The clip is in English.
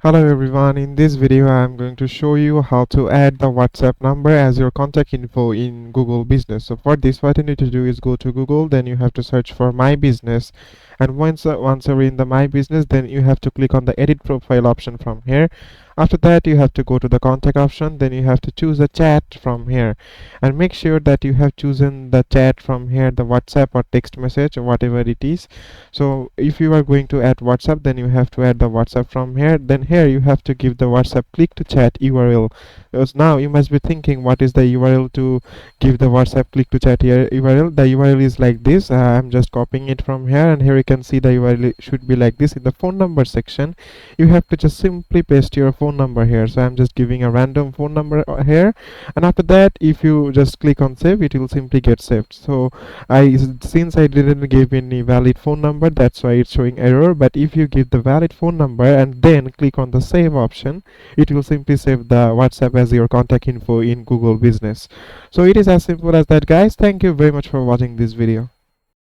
Hello everyone, in this video I am going to show you how to add the WhatsApp number as your contact info in Google Business. So for this, what you need to do is go to Google, then you have to search for My Business, and once you're in the My Business, then you have to click on the edit profile option from here. After that, you have to go to the contact option, then you have to choose a chat from here, and make sure that you have chosen the chat from here, the WhatsApp or text message or whatever it is. So if you are going to add WhatsApp, then you have to add the WhatsApp from here. Then here you have to give the WhatsApp click to chat URL. Because now you must be thinking, what is the URL to give the WhatsApp click to chat here URL? The URL is like this. I'm just copying it from here, and here you can see the URL should be like this. In the phone number section, you have to just simply paste your phone number here. So I'm just giving a random phone number here, and after that, if you just click on save, it will simply get saved. So since I didn't give any valid phone number, that's why it's showing error. But if you give the valid phone number and then click on the save option, it will simply save the WhatsApp as your contact info in Google Business. So it is as simple as that, guys. Thank you very much for watching this video.